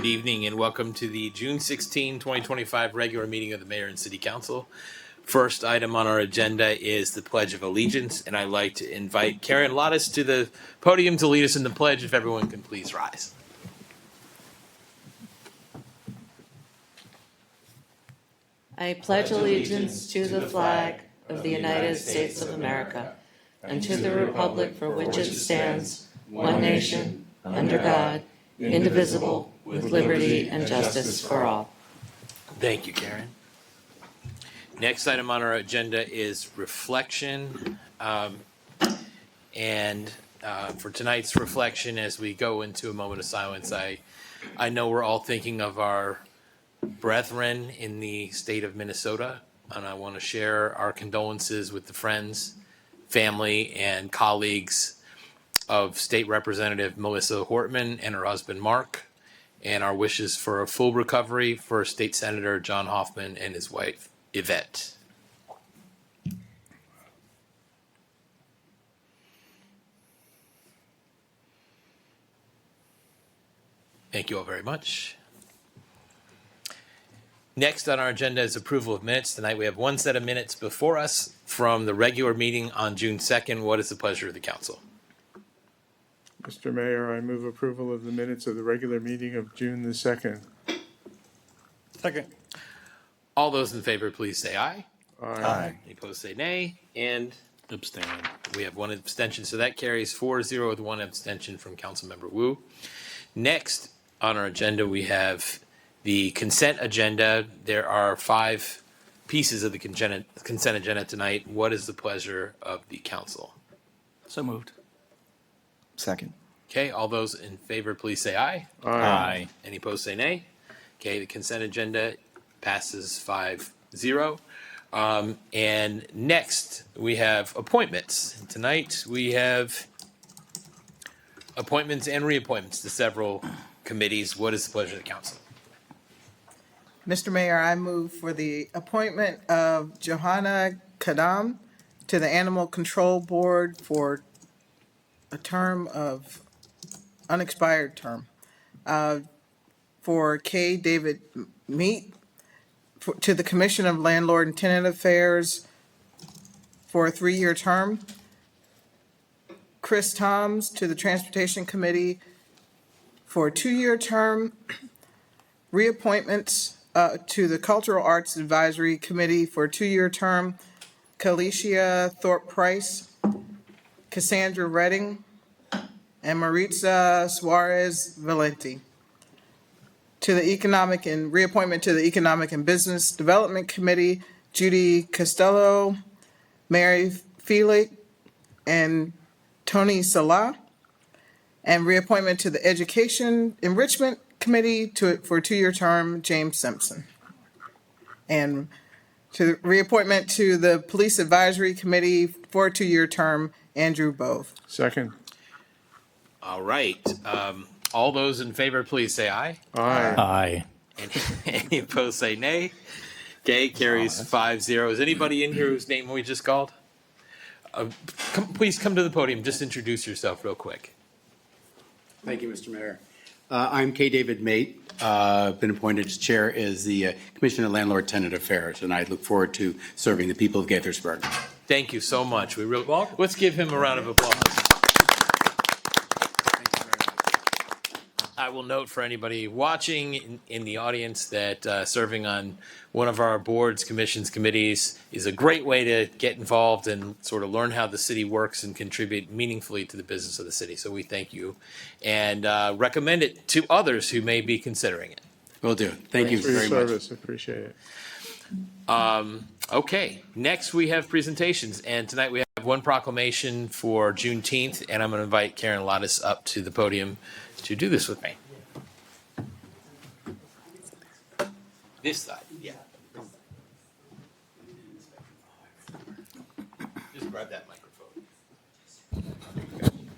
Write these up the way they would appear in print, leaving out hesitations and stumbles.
Good evening and welcome to the June 16, 2025 regular meeting of the Mayor and City Council. First item on our agenda is the Pledge of Allegiance, and I'd like to invite Karen Lottis to the podium to lead us in the pledge, if everyone can please rise. I pledge allegiance to the flag of the United States of America and to the republic for which it stands, one nation, under God, indivisible, with liberty and justice for all. Thank you, Karen. Next item on our agenda is reflection. For tonight's reflection, as we go into a moment of silence, I know we're all thinking of our brethren in the state of Minnesota, and I want to share our condolences with the friends, family, and colleagues of State Representative Melissa Hortman and her husband Mark, and our wishes for a full recovery for State Senator John Hoffman and his wife Yvette. Thank you all very much. Next on our agenda is approval of minutes. Tonight we have one set of minutes before us from the regular meeting on June 2nd. What is the pleasure of the council? Mr. Mayor, I move approval of the minutes of the regular meeting of June the 2nd. Second. All those in favor, please say aye. Aye. Any opposed, say nay. And Abstain. we have one abstention, so that carries 4-0 with one abstention from Councilmember Wu. Next on our agenda, we have the consent agenda. There are 5 pieces of the consent agenda tonight. What is the pleasure of the council? So moved. Second. Okay, all those in favor, please say aye. Aye. Any opposed, say nay. Okay, the consent agenda passes 5-0. And next, we have appointments. Tonight, we have appointments and reappointments to several committees. What is the pleasure of the council? Mr. Mayor, I move for the appointment of Johanna Kadam to the Animal Control Board for a term of unexpired term. For K. David Meat to the Commission of Landlord and Tenant Affairs for a 3-year term. Chris Toms to the Transportation Committee for a 2-year term. Reappointments to the Cultural Arts Advisory Committee for a 2-year term. Kalicia Thorpe Price, Cassandra Redding, and Maritza Suarez Valenti. To the reappointment to the Economic and Business Development Committee, Judy Costello, Mary Felix, and Tony Salah. And reappointment to the Education Enrichment Committee for a 2-year term, James Simpson. And to reappointment to the Police Advisory Committee for a 2-year term, Andrew Bove. Second. All right. All those in favor, please say aye. Aye. Aye. Any opposed, say nay. Okay, carries 5-0. Is anybody in here whose name we just called? Please come to the podium. Just introduce yourself real quick. Thank you, Mr. Mayor. I'm K. David Mate. Been appointed as chair as the Commission of Landlord Tenant Affairs, and I look forward to serving the people of Gaithersburg. Thank you so much. Let's give him a round of applause. I will note for anybody watching in the audience that serving on one of our boards, commissions, committees is a great way to get involved and sort of learn how the city works and contribute meaningfully to the business of the city. So we thank you and recommend it to others who may be considering it. Will do. Thank you For your very much. service, appreciate it. Okay, next we have presentations, and tonight we have one proclamation for Juneteenth, and I'm going to invite Karen Lottis up to the podium to do this with me. This side, yeah. Just grab that microphone.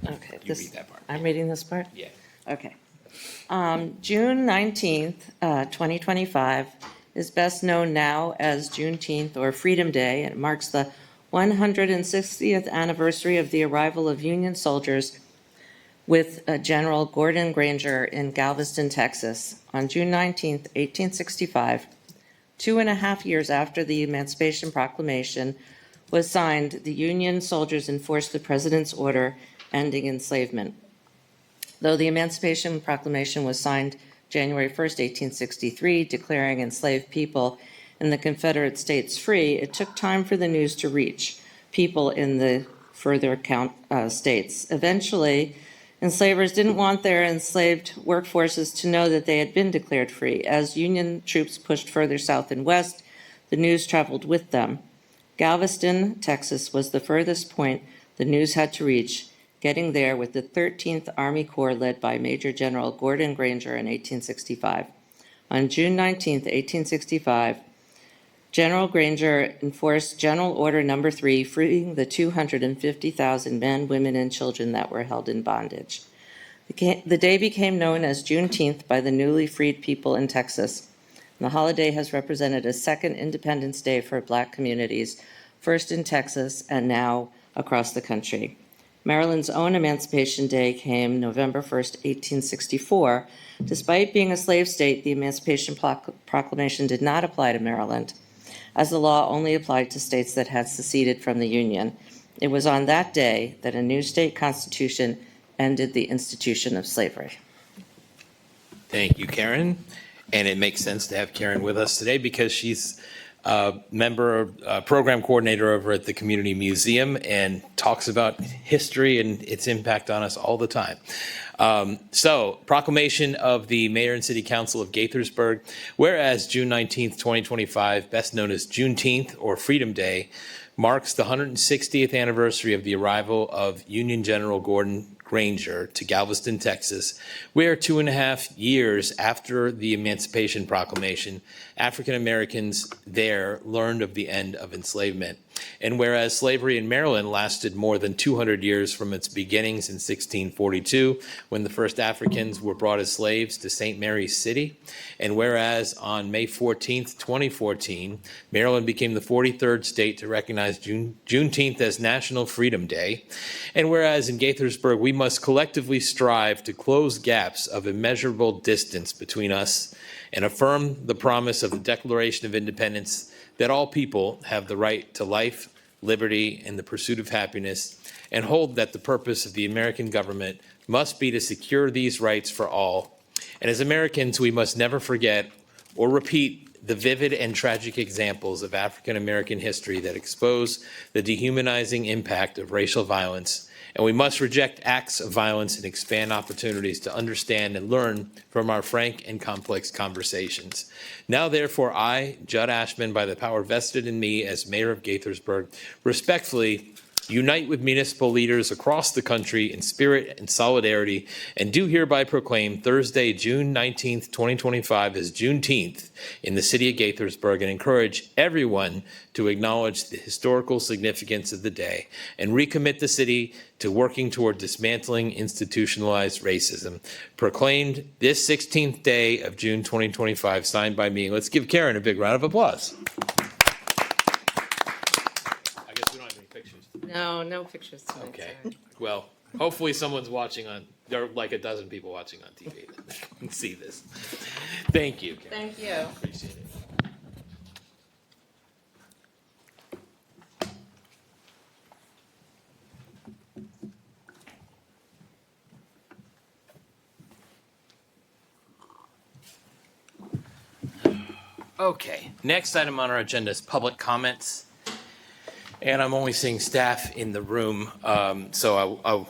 Okay, You read that part. I'm reading this part? Yeah. Okay. June 19th, 2025 is best known now as Juneteenth or Freedom Day. It marks the 160th anniversary of the arrival of Union soldiers with General Gordon Granger in Galveston, Texas, on June 19, 1865, 2.5 years after the Emancipation Proclamation was signed, the Union soldiers enforced the President's order ending enslavement. Though the Emancipation Proclamation was signed January 1st, 1863, declaring enslaved people in the Confederate States free, it took time for the news to reach people in the further states. Eventually, enslavers didn't want their enslaved workforces to know that they had been declared free. As Union troops pushed further south and west, the news traveled with them. Galveston, Texas, was the furthest point the news had to reach, getting there with the 13th Army Corps led by Major General Gordon Granger in 1865. On June 19, 1865, General Granger enforced General Order No. 3, freeing the 250,000 men, women, and children that were held in bondage. The day became known as Juneteenth by the newly freed people in Texas. The holiday has represented a second Independence Day for Black communities, first in Texas and now across the country. Maryland's own Emancipation Day came November 1st, 1864. Despite being a slave state, the Emancipation Proclamation did not apply to Maryland, as the law only applied to states that had seceded from the Union. It was on that day that a new state constitution ended the institution of slavery. Thank you, Karen. And it makes sense to have Karen with us today because she's a member, program coordinator over at the Community Museum and talks about history and its impact on us all the time. So, proclamation of the Mayor and City Council of Gaithersburg, whereas June 19th, 2025, best known as Juneteenth or Freedom Day, marks the 160th anniversary of the arrival of Union General Gordon Granger to Galveston, Texas, where 2.5 years after the Emancipation Proclamation, African Americans there learned of the end of enslavement. And whereas slavery in Maryland lasted more than 200 years from its beginnings in 1642, when the first Africans were brought as slaves to St. Mary's City, and whereas on May 14th, 2014, Maryland became the 43rd state to recognize Juneteenth as National Freedom Day, and whereas in Gaithersburg we must collectively strive to close gaps of immeasurable distance between us and affirm the promise of the Declaration of Independence that all people have the right to life, liberty, and the pursuit of happiness, and hold that the purpose of the American government must be to secure these rights for all. And as Americans, we must never forget or repeat the vivid and tragic examples of African American history that expose the dehumanizing impact of racial violence. And we must reject acts of violence and expand opportunities to understand and learn from our frank and complex conversations. Now, therefore, I, Judd Ashman, by the power vested in me as mayor of Gaithersburg, respectfully unite with municipal leaders across the country in spirit and solidarity, and do hereby proclaim Thursday, June 19th, 2025 as Juneteenth in the city of Gaithersburg, and encourage everyone to acknowledge the historical significance of the day and recommit the city to working toward dismantling institutionalized racism. Proclaimed this 16th day of June 2025, signed by me. Let's give Karen a big round of applause. I guess we don't have any pictures. No pictures tonight. Okay. sorry. Well, hopefully someone's watching on, there are like a dozen people watching on TV that can see this. Thank you, Karen. Thank you. Appreciate it. Okay, next item on our agenda is public comments. And I'm only seeing staff in the room, so I'll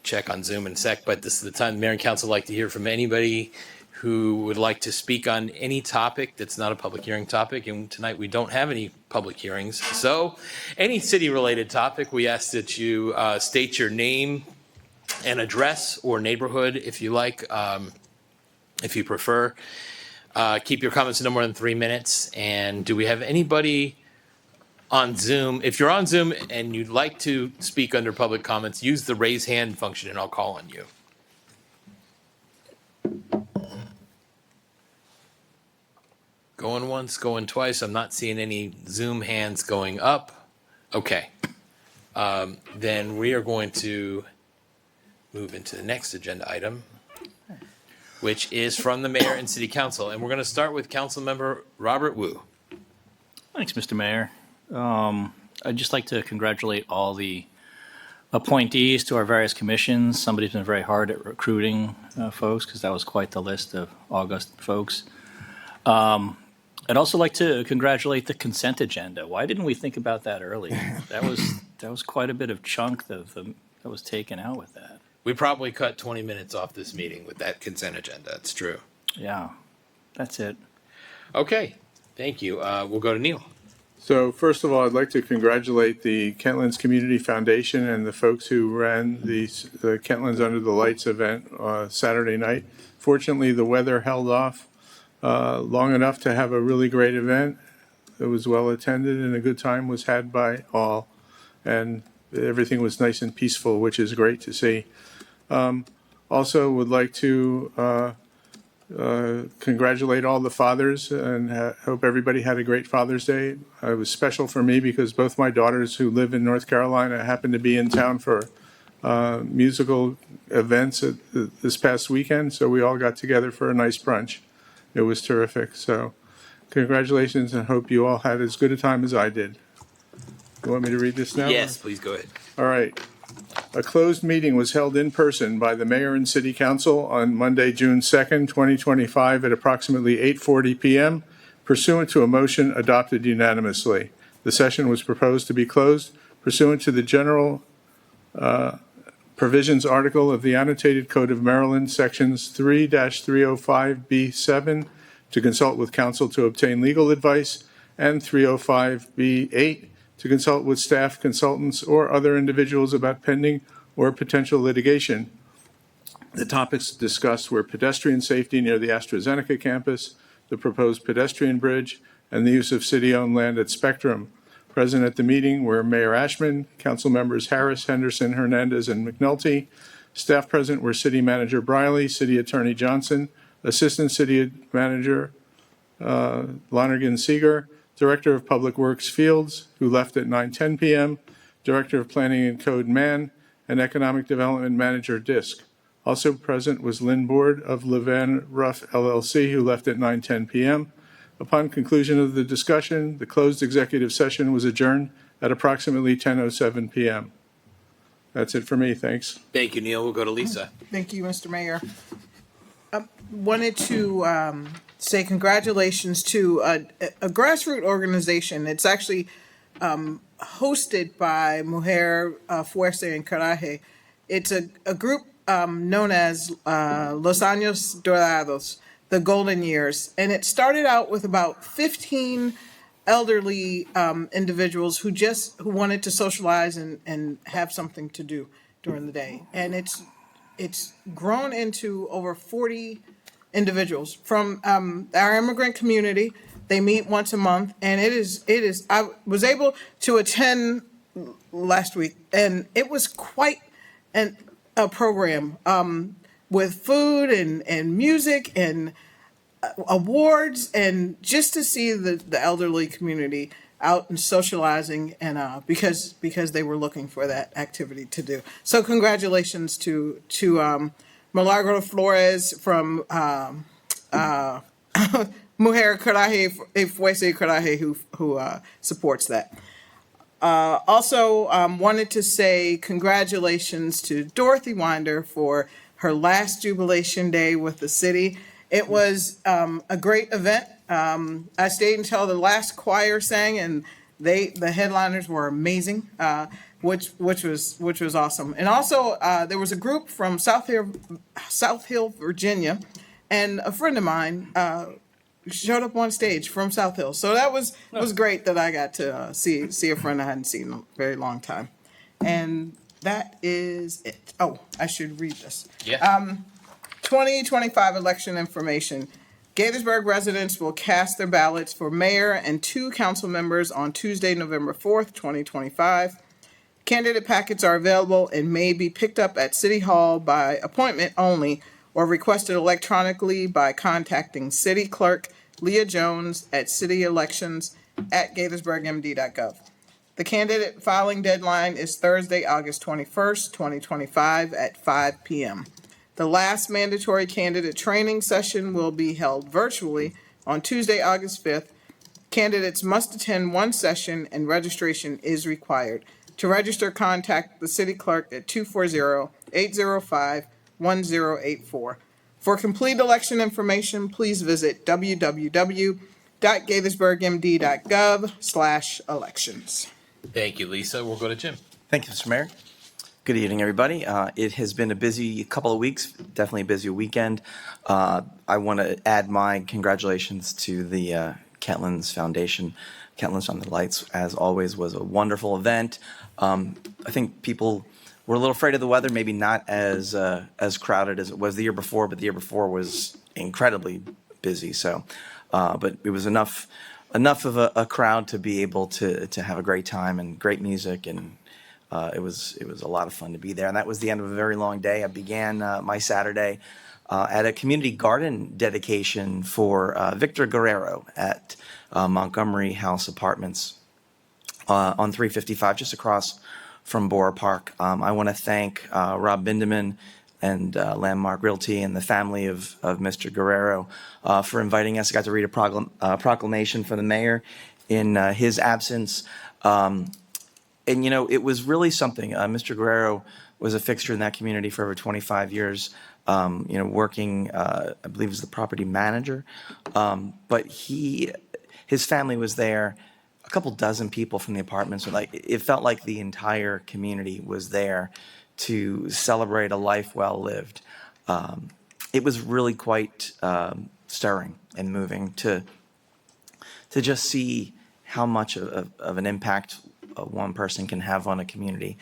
check on Zoom in a sec, but this is the time the mayor and council would like to hear from anybody who would like to speak on any topic that's not a public hearing topic, and tonight we don't have any public hearings. So any city-related topic, we ask that you state your name and address or neighborhood if you like, if you prefer. Keep your comments to no more than 3 minutes. And do we have anybody on Zoom? If you're on Zoom and you'd like to speak under public comments, use the raise hand function and I'll call on you. Going once, going twice. I'm not seeing any Zoom hands going up. Okay. Then we are going to move into the next agenda item, which is from the mayor and city council. And we're going to start with council member Robert Wu. Thanks, Mr. Mayor. I'd just like to congratulate all the appointees to our various commissions. Somebody's been very hard at recruiting folks, because that was quite the list of August folks. I'd also like to congratulate the consent agenda. Why didn't we think about that earlier? That was quite a bit of chunk that was taken out with that. We probably cut 20 minutes off this meeting with that consent agenda. It's true. Yeah, that's it. Okay, thank you. We'll go to Neil. So first of all, I'd like to congratulate the Kentlands Community Foundation and the folks who ran the Kentlands Under the Lights event Saturday night. Fortunately, the weather held off long enough to have a really great event. It was well attended and a good time was had by all. And everything was nice and peaceful, which is great to see. Also would like to congratulate all the fathers and hope everybody had a great Father's Day. It was special for me because both my daughters who live in North Carolina happened to be in town for musical events this past weekend, so we all got together for a nice brunch. It was terrific. So congratulations, and hope you all had as good a time as I did. You want me to read this now? Yes, please go ahead. All right. A closed meeting was held in person by the mayor and city council on Monday, June 2nd, 2025 at approximately 8:40 p.m. pursuant to a motion adopted unanimously. The session was proposed to be closed pursuant to the general provisions article of the Annotated Code of Maryland, sections 3-305B7, to consult with counsel to obtain legal advice, and 305B8, to consult with staff, consultants, or other individuals about pending or potential litigation. The topics discussed were pedestrian safety near the AstraZeneca campus, the proposed pedestrian bridge, and the use of city-owned land at Spectrum. Present at the meeting were Mayor Ashman, council members Harris, Henderson, Hernandez, and McNulty. Staff present were City Manager Briley, City Attorney Johnson, Assistant City Manager Lonergan Seeger, Director of Public Works Fields, who left at 9:10 p.m., Director of Planning and Code Mann, and Economic Development Manager Disk. Also present was Lynn Board of Levan Ruff LLC, who left at 9:10 p.m. Upon conclusion of the discussion, the closed executive session was adjourned at approximately 10:07 p.m. That's it for me. Thanks. Thank you, Neil. We'll go to Lisa. Thank you, Mr. Mayor. Wanted to say congratulations to a grassroots organization. It's actually hosted by Mujer Fuerza and Coraje. It's a group known as Los Años Dorados, the Golden Years. And it started out with about 15 elderly individuals who wanted to socialize and have something to do during the day. And it's grown into over 40 individuals from our immigrant community. They meet once a month, and it is. I was able to attend last week, and it was quite a program with food and music and awards, and just to see the elderly community out and socializing, and because they were looking for that activity to do. So congratulations to Milagro Flores from Mujer Coraje Fuerza y Coraje who supports that. Also wanted to say congratulations to Dorothy Winder for her last Jubilation Day with the city. It was a great event. I stayed until the last choir sang, and the headliners were amazing, which was awesome. And also there was a group from South Hill, Virginia, and a friend of mine showed up on stage from South Hill. So that was great that I got to see a friend I hadn't seen in a very long time. And that is it. Oh, I should read this. Yeah. 2025 election information. Gaithersburg residents will cast their ballots for mayor and 2 council members on Tuesday, November 4th, 2025. Candidate packets are available and may be picked up at City Hall by appointment only or requested electronically by contacting City Clerk Leah Jones at cityelections@gaithersburgmd.gov. The candidate filing deadline is Thursday, August 21st, 2025 at 5 p.m. The last mandatory candidate training session will be held virtually on Tuesday, August 5th. Candidates must attend one session and registration is required. To register, contact the city clerk at 240-805-1084. For complete election information, please visit www.gaithersburgmd.gov/elections. Thank you, Lisa. We'll go to Jim. Thank you, Mr. Mayor. Good evening, everybody. It has been a busy couple of weeks, definitely a busy weekend. I want to add my congratulations to the Kentlands Foundation. Kentlands on the Lights, as always, was a wonderful event. I think people were a little afraid of the weather, maybe not as crowded as it was the year before, but the year before was incredibly busy. So, but it was enough of a crowd to be able to have a great time and great music, and it was a lot of fun to be there. And that was the end of a very long day. I began my Saturday at a community garden dedication for Victor Guerrero at Montgomery House Apartments on 355, just across from Borough Park. I want to thank Rob Bindeman and Landmark Realty and the family of Mr. Guerrero for inviting us. I got to read a proclamation for the mayor in his absence. And, you know, it was really something. Mr. Guerrero was a fixture in that community for over 25 years, you know, working, I believe, as the property manager. But his family was there. A couple dozen people from the apartments. It felt like the entire community was there to celebrate a life well lived. It was really quite stirring and moving to just see how much of an impact one person can have on a community.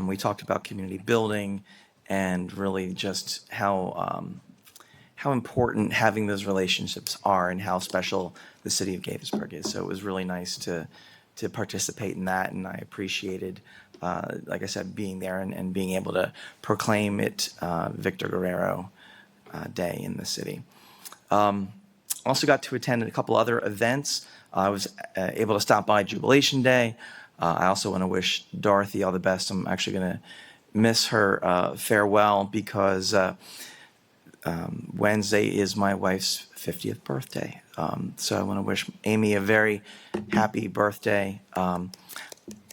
We talked about community building and really just how important having those relationships are and how special the city of Gaithersburg is. So it was really nice to participate in that, and I appreciated, like I said, being there and being able to proclaim it Victor Guerrero Day in the city. Also got to attend a couple other events. I was able to stop by Jubilation Day. I also want to wish Dorothy all the best. I'm actually going to miss her farewell because Wednesday is my wife's 50th birthday. So I want to wish Amy a very happy birthday.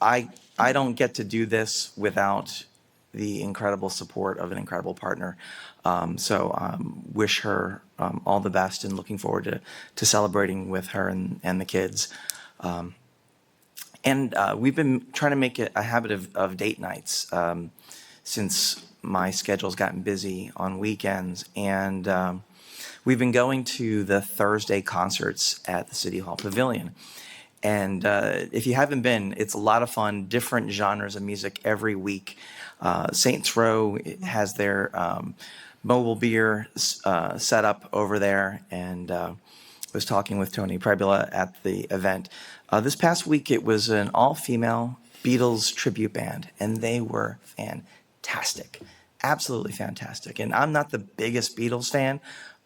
I don't get to do this without the incredible support of an incredible partner. So wish her all the best and looking forward to celebrating with her and the kids. And we've been trying to make it a habit of date nights since my schedule's gotten busy on weekends. And we've been going to the Thursday concerts at the City Hall Pavilion. And if you haven't been, it's a lot of fun, different genres of music every week. Saints Row has their mobile beer set up over there, and was talking with Tony Prebula at the event. This past week, it was an all-female Beatles tribute band, and they were fantastic, absolutely fantastic. And I'm not the biggest Beatles fan,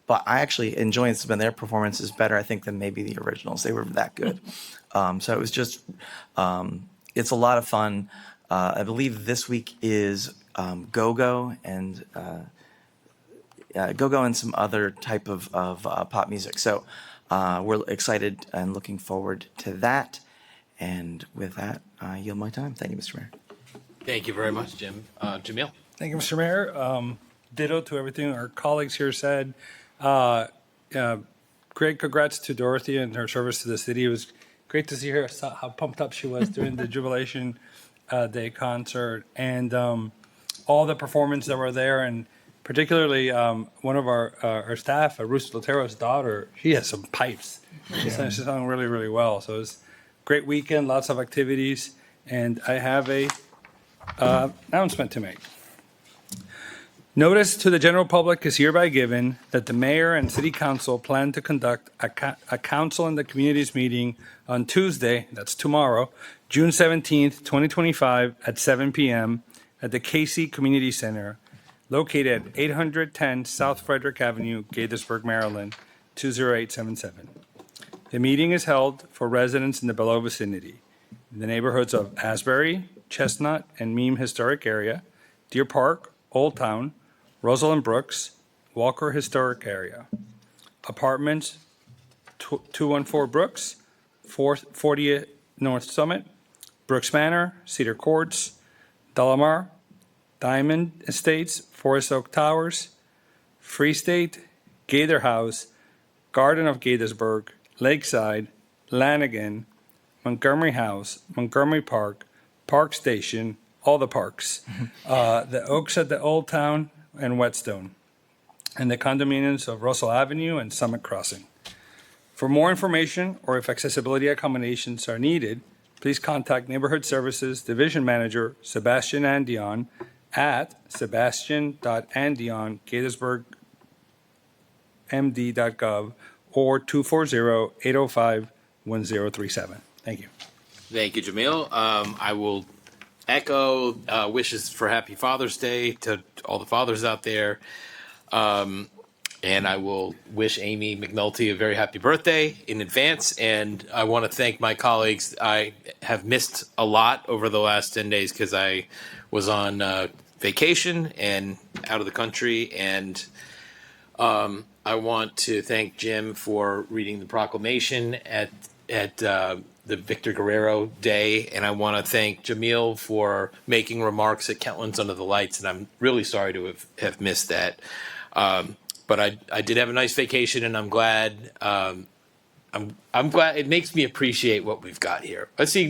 but I actually enjoyed some of their performances better, I think, than maybe the originals. They were that good. So it was just, it's a lot of fun. I believe this week is go-go and go-go and some other type of pop music. So we're excited and looking forward to that. And with that, I yield my time. Thank you, Mr. Mayor. Thank you very much, Jim. Jamil. Thank you, Mr. Mayor. Ditto to everything our colleagues here said. Great congrats to Dorothy and her service to the city. It was great to see her, how pumped up she was during the Jubilation Day concert, and all the performances that were there, and particularly one of our staff, Ruth Lotero's daughter, she has some pipes. She sung really, really well. So it was a great weekend, lots of activities, and I have a announcement to make. Notice to the general public is hereby given that the mayor and city council plan to conduct a council in the communities meeting on Tuesday, that's tomorrow, June 17th, 2025 at 7 p.m. at the Casey Community Center, located at 810 South Frederick Avenue, Gaithersburg, Maryland, 20877. The meeting is held for residents in the below vicinity. the neighborhoods of Asbury, Chestnut, and Meem Historic Area, Deer Park, Old Town, Rosalind Brooks, Walker Historic Area. Apartments 214 Brooks, 440 North Summit, Brooks Manor, Cedar Courts, Delamar, Diamond Estates, Forest Oak Towers, Free State, Gator House, Garden of Gaithersburg, Lakeside, Lanigan, Montgomery House, Montgomery Park, Park Station, all the parks, the Oaks at the Old Town, and Whetstone, and the condominiums of Russell Avenue and Summit Crossing. For more information or if accessibility accommodations are needed, please contact Neighborhood Services Division Manager Sebastian Andion at sebastian.andion@gaithersburgmd.gov or 240-805-1037. Thank you. Thank you, Jamil. I will echo wishes for Happy Father's Day to all the fathers out there. And I will wish Amy McNulty a very happy birthday in advance. And I want to thank my colleagues. I have missed a lot over the last 10 days because I was on vacation and out of the country. And I want to thank Jim for reading the proclamation at the Victor Guerrero Day. And I want to thank Jamil for making remarks at Kentlands Under the Lights. And I'm really sorry to have missed that. But I did have a nice vacation, and I'm glad. I'm glad it makes me appreciate what we've got here.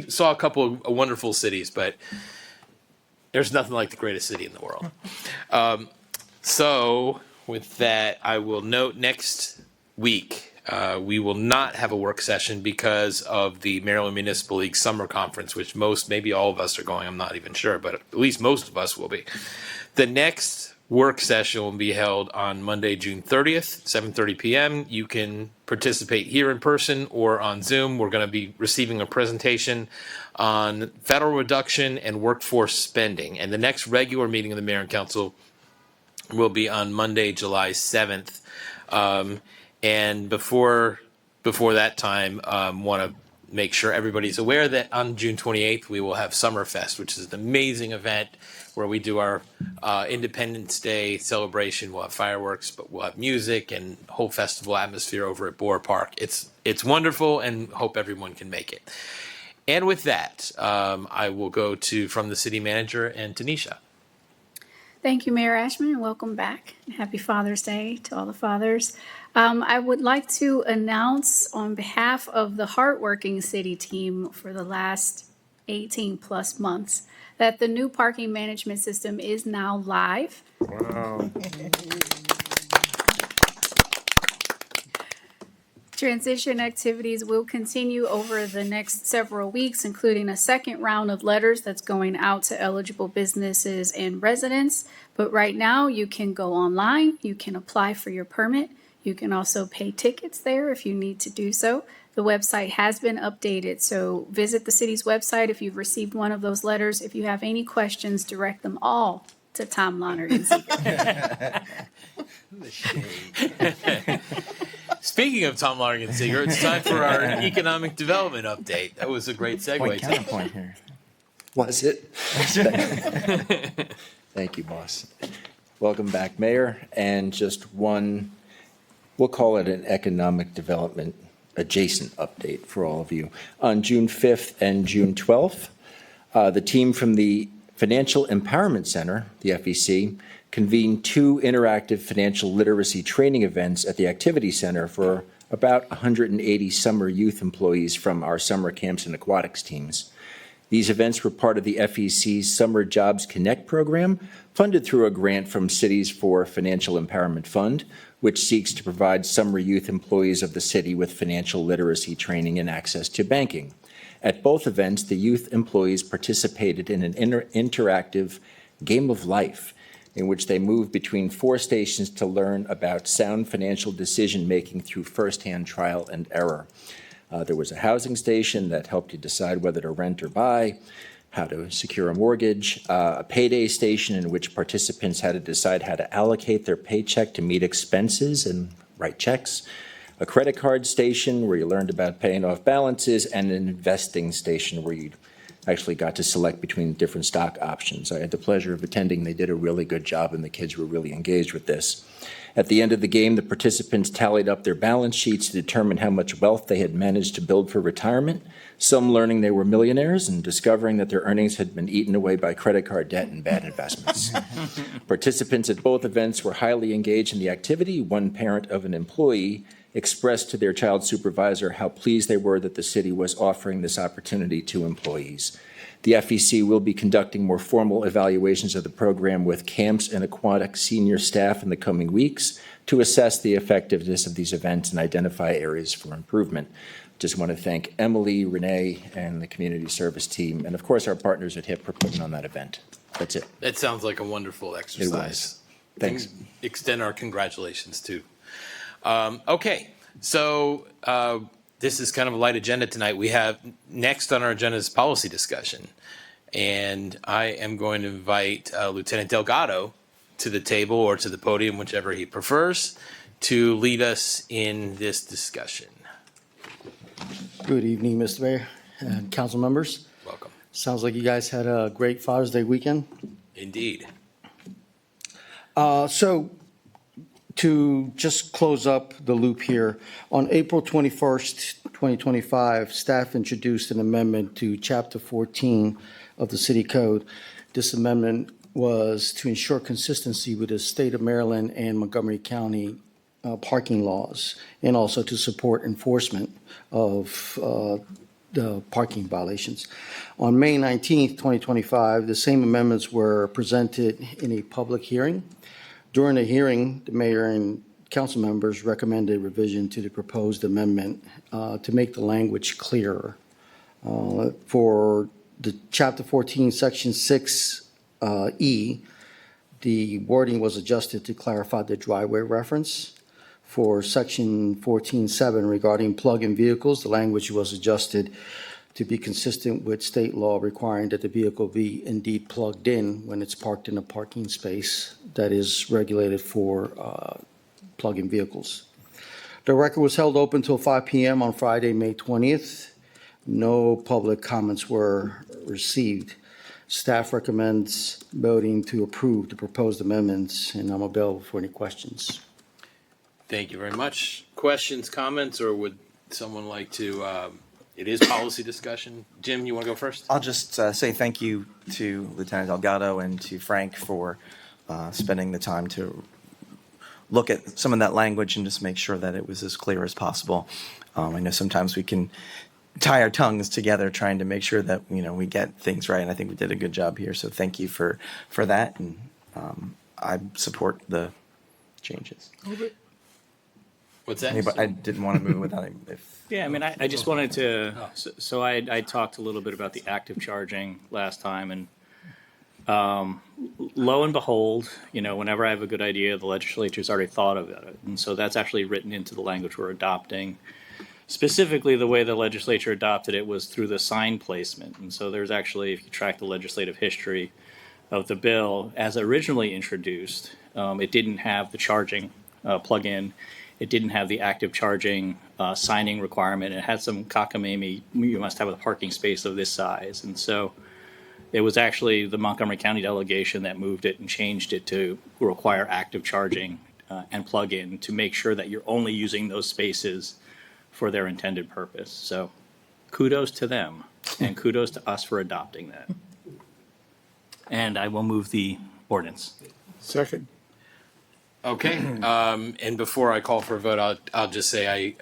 Saw a couple of wonderful cities, but there's nothing like the greatest city in the world. So with that, I will note next week we will not have a work session because of the Maryland Municipal League Summer Conference, which maybe all of us are going. I'm not even sure, but at least most of us will be. The next work session will be held on Monday, June 30th, 7:30 p.m. You can participate here in person or on Zoom. We're going to be receiving a presentation on federal reduction and workforce spending. And the next regular meeting of the Mayor and Council will be on Monday, July 7th. And before that time, want to make sure everybody's aware that on June 28th, we will have Summerfest, which is an amazing event where we do our Independence Day celebration. We'll have fireworks, but we'll have music and whole festival atmosphere over at Boer Park. It's wonderful, and hope everyone can make it. And with that, I will go from the city manager and Tanisha. Thank you, Mayor Ashman, and welcome back. Happy Father's Day to all the fathers. I would like to announce on behalf of the hardworking city team for the last 18 plus months that the new parking management system is now live. Wow. Transition activities will continue over the next several weeks, including a second round of letters that's going out to eligible businesses and residents. But right now, you can go online, you can apply for your permit. You can also pay tickets there if you need to do so. The website has been updated, so visit the city's website if you've received one of those letters. If you have any questions, direct them all to Tom Lonergan. Speaking of Tom Lonergan Seeger, it's time for our economic development update. That was a great segue. Counterpoint here. Was it? Thank you, boss. Welcome back, Mayor. And just one, we'll call it an economic development adjacent update for all of you. On June 5th and June 12th, the team from the Financial Empowerment Center, the FEC, convened 2 interactive financial literacy training events at the Activity Center for about 180 summer youth employees from our summer camps and aquatics teams. These events were part of the FEC's Summer Jobs Connect program, funded through a grant from Cities for Financial Empowerment Fund, which seeks to provide summer youth employees of the city with financial literacy training and access to banking. At both events, the youth employees participated in an interactive game of life in which they moved between 4 stations to learn about sound financial decision-making through firsthand trial and error. There was a housing station that helped you decide whether to rent or buy, how to secure a mortgage, a payday station in which participants had to decide how to allocate their paycheck to meet expenses and write checks, a credit card station where you learned about paying off balances, and an investing station where you actually got to select between different stock options. I had the pleasure of attending. They did a really good job, and the kids were really engaged with this. At the end of the game, the participants tallied up their balance sheets to determine how much wealth they had managed to build for retirement, some learning they were millionaires and discovering that their earnings had been eaten away by credit card debt and bad investments. Participants at both events were highly engaged in the activity. One parent of an employee expressed to their child supervisor how pleased they were that the city was offering this opportunity to employees. The FEC will be conducting more formal evaluations of the program with camps and aquatic senior staff in the coming weeks to assess the effectiveness of these events and identify areas for improvement. Just want to thank Emily, Renee, and the community service team, and of course our partners at HIP for putting on that event. That's it. That sounds like a wonderful exercise. Thanks. Extend our congratulations too. Okay, so this is kind of a light agenda tonight. We have next on our agenda is policy discussion. And I am going to invite Lieutenant Delgado to the table or to the podium, whichever he prefers, to lead us in this discussion. Good evening, Mr. Mayor and council members. Welcome. Sounds like you guys had a great Father's Day weekend. Indeed. So to just close up the loop here, on April 21st, 2025, staff introduced an amendment to Chapter 14 of the City Code. This amendment was to ensure consistency with the state of Maryland and Montgomery County parking laws, and also to support enforcement of the parking violations. On May 19th, 2025, the same amendments were presented in a public hearing. During the hearing, the mayor and council members recommended revision to the proposed amendment to make the language clearer. For the Chapter 14, Section 6E, the wording was adjusted to clarify the driveway reference. For Section 14.7 regarding plug-in vehicles, the language was adjusted to be consistent with state law requiring that the vehicle be indeed plugged in when it's parked in a parking space that is regulated for plug-in vehicles. The record was held open until 5 p.m. on Friday, May 20th. No public comments were received. Staff recommends voting to approve the proposed amendments, and I'm available for any questions. Thank you very much. Questions, comments, or would someone like to, it is policy discussion. Jim, you want to go first? I'll just say thank you to Lieutenant Delgado and to Frank for spending the time to look at some of that language and just make sure that it was as clear as possible. I know sometimes we can tie our tongues together trying to make sure that, you know, we get things right, and I think we did a good job here. So thank you for that, and I support the changes. What's that? Anybody, I didn't want to move without if. Yeah, I mean, I just wanted to, so I talked a little bit about the active charging last time, and lo and behold, you know, whenever I have a good idea, the legislature's already thought of it. And so that's actually written into the language we're adopting. Specifically, the way the legislature adopted it was through the sign placement. And so there's actually, if you track the legislative history of the bill, as originally introduced, it didn't have the charging plug-in. It didn't have the active charging signing requirement. It had some cockamamie, you must have a parking space of this size. And so it was actually the Montgomery County delegation that moved it and changed it to require active charging and plug-in to make sure that you're only using those spaces for their intended purpose. So kudos to them, and kudos to us for adopting that. And I will move the ordinance. Second. Okay, and before I call for a vote, I'll just say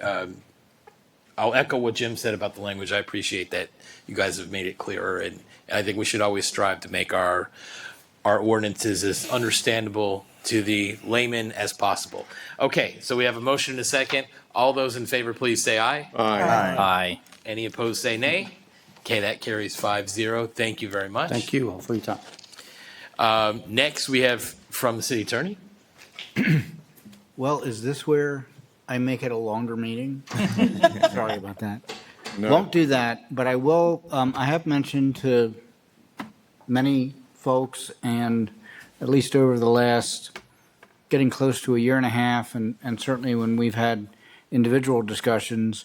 I'll echo what Jim said about the language. I appreciate that you guys have made it clearer, and I think we should always strive to make our ordinances as understandable to the layman as possible. Okay, so we have a motion and a second. All those in favor, please say aye. Aye. Any opposed, say nay. Okay, that carries 5-0. Thank you very much. Thank you all for your time. Next, we have from the city attorney. Well, is this where I make it a longer meeting? Sorry about that. No. Won't do that, but I will, I have mentioned to many folks, and at least over the last, getting close to a year and a half, and certainly when we've had individual discussions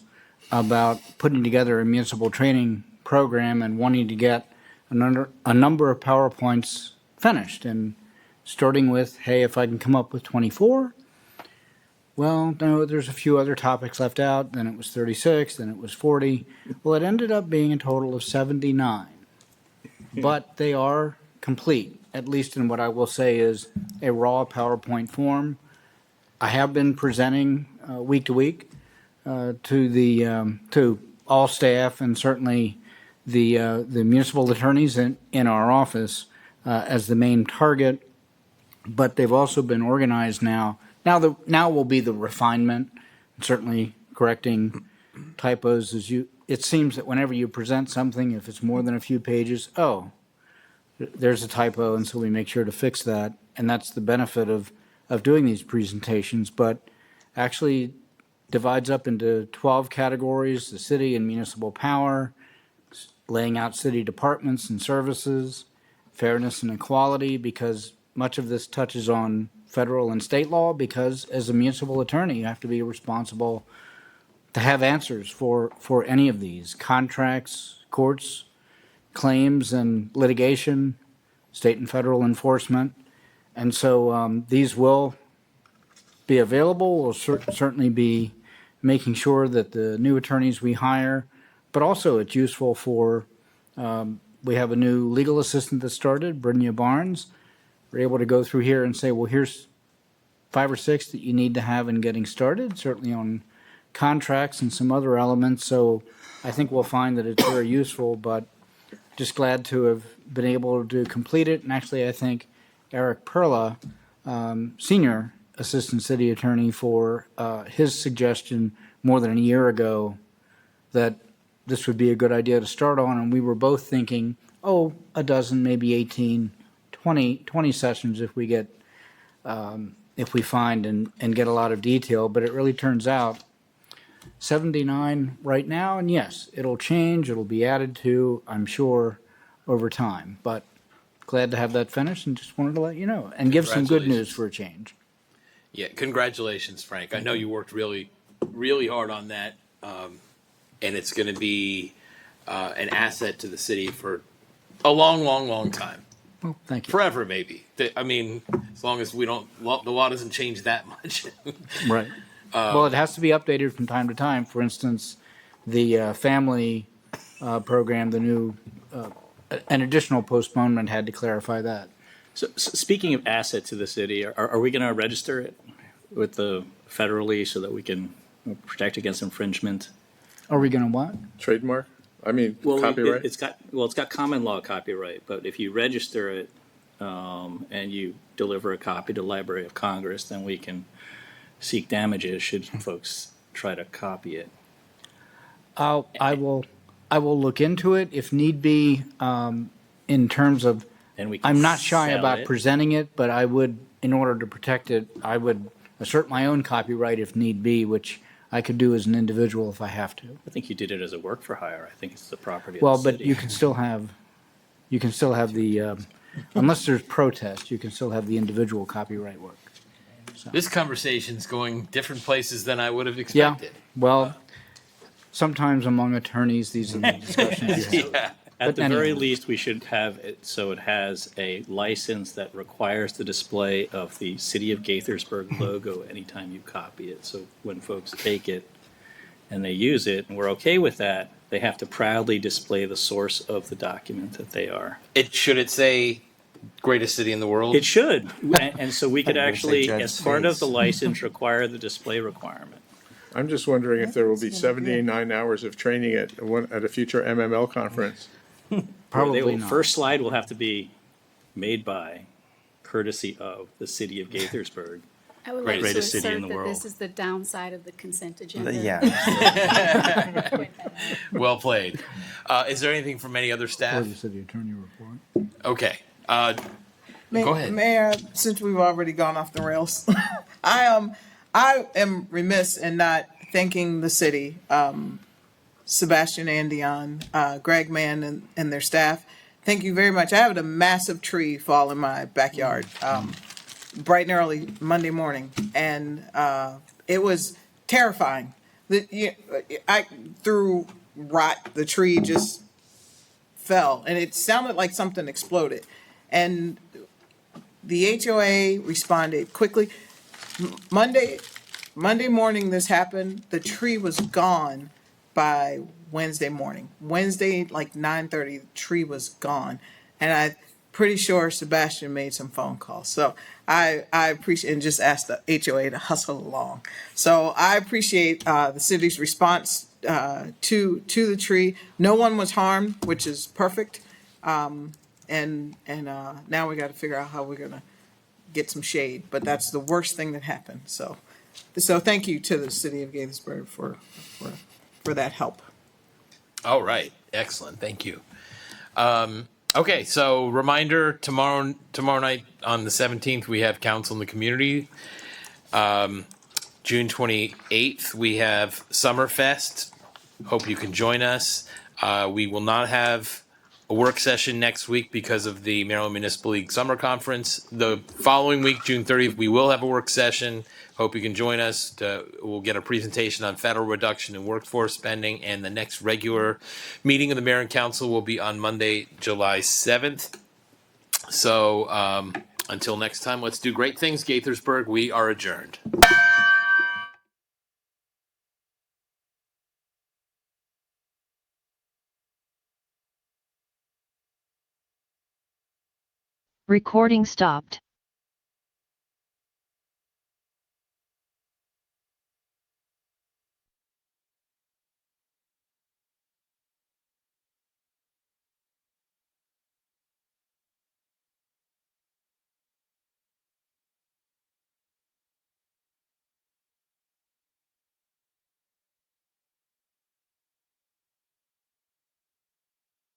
about putting together a municipal training program and wanting to get a number of PowerPoints finished, and starting with, hey, if I can come up with 24, well, no, there's a few other topics left out, then it was 36, then it was 40. Well, it ended up being a total of 79. But they are complete, at least in what I will say is a raw PowerPoint form. I have been presenting week to week to all staff and certainly the municipal attorneys in our office as the main target, but they've also been organized now. Now will be the refinement, certainly correcting typos. It seems that whenever you present something, if it's more than a few pages, oh, there's a typo, and so we make sure to fix that. And that's the benefit of doing these presentations, but actually divides up into 12 categories: the city and municipal power, laying out city departments and services, fairness and equality, because much of this touches on federal and state law, because as a municipal attorney, you have to be responsible to have answers for any of these contracts, courts, claims and litigation, state and federal enforcement. And so these will be available. We'll certainly be making sure that the new attorneys we hire, but also it's useful for, we have a new legal assistant that started, Brynja Barnes. We're able to go through here and say, well, here's 5 or 6 that you need to have in getting started, certainly on contracts and some other elements. So I think we'll find that it's very useful, but just glad to have been able to complete it. And actually, I think Eric Perla, Senior Assistant City Attorney, for his suggestion more than a year ago that this would be a good idea to start on. And we were both thinking, oh, a dozen, maybe 18, 20 sessions if we get, if we find and get a lot of detail. But it really turns out 79 right now, and yes, it'll change, it'll be added to, I'm sure, over time. But glad to have that finished, and just wanted to let you know and give some good news for a change. Yeah, congratulations, Frank. I know you worked really, really hard on that, and it's going to be an asset to the city for a long, long, long time. Well, thank you. Forever, maybe. I mean, as long as we don't, the law doesn't change that much. Right. Well, it has to be updated from time to time. For instance, the family program, the new, an additional postponement had to clarify that. So speaking of asset to the city, are we going to register it with the federally so that we can protect against infringement? Are we going to what? Trademark? I mean, copyright? It's got common law copyright, but if you register it and you deliver a copy to the Library of Congress, then we can seek damages should folks try to copy it. I will look into it if need be. In terms of, And we can I'm not shy sell about it. presenting it, but I would, in order to protect it, I would assert my own copyright if need be, which I could do as an individual if I have to. I think you did it as a work for hire. I think it's the property of Well, the but city. you can still have the, unless there's protest, you can still have the individual copyright work. This conversation's going different places than I would have Yeah, expected. well, sometimes among attorneys, these are the discussions you have. Yeah. At But the very anyway. least, we should have it so it has a license that requires the display of the City of Gaithersburg logo anytime you copy it. So when folks take it and they use it, and we're okay with that, they have to proudly display the source of the document that they are. Should it say greatest city in the world? It should, and so we could I was gonna say actually, Judge as part of the Space. license, require the display requirement. I'm just wondering if there will be 79 hours of training at a future MML conference. Probably not. First slide will have to be made by, courtesy of, the City of Gaithersburg. I would like to Greatest city in assert the that world. this is the downside of the consent agenda. Yeah. Well played. Is there anything from any other staff? Or the city attorney report. Okay. Go ahead. Mayor, since we've already gone off the rails, I am remiss in not thanking the city, Sebastian Andion, Greg Mann, and their staff. Thank you very much. I had a massive tree fall in my backyard, bright and early Monday morning, and it was terrifying. I threw rot, the tree just fell, and it sounded like something exploded. And the HOA responded quickly. Monday morning this happened, the tree was gone by Wednesday morning. Wednesday, like 9:30, the tree was gone. And I'm pretty sure Sebastian made some phone calls. So I appreciate, and just asked the HOA to hustle along. So I appreciate the city's response to the tree. No one was harmed, which is perfect. And now we got to figure out how we're gonna get some shade, but that's the worst thing that happened. So thank you to the city of Gaithersburg for that help. All right, excellent. Thank you. Okay, so reminder, tomorrow night on the 17th, we have Council in the Community. June 28th, we have Summerfest. Hope you can join us. We will not have a work session next week because of the Maryland Municipal League Summer Conference. The following week, June 30th, we will have a work session. Hope you can join us. We'll get a presentation on federal reduction in workforce spending, and the next regular meeting of the Mayor and Council will be on Monday, July 7th. So until next time, let's do great things, Gaithersburg. We are adjourned. Recording stopped.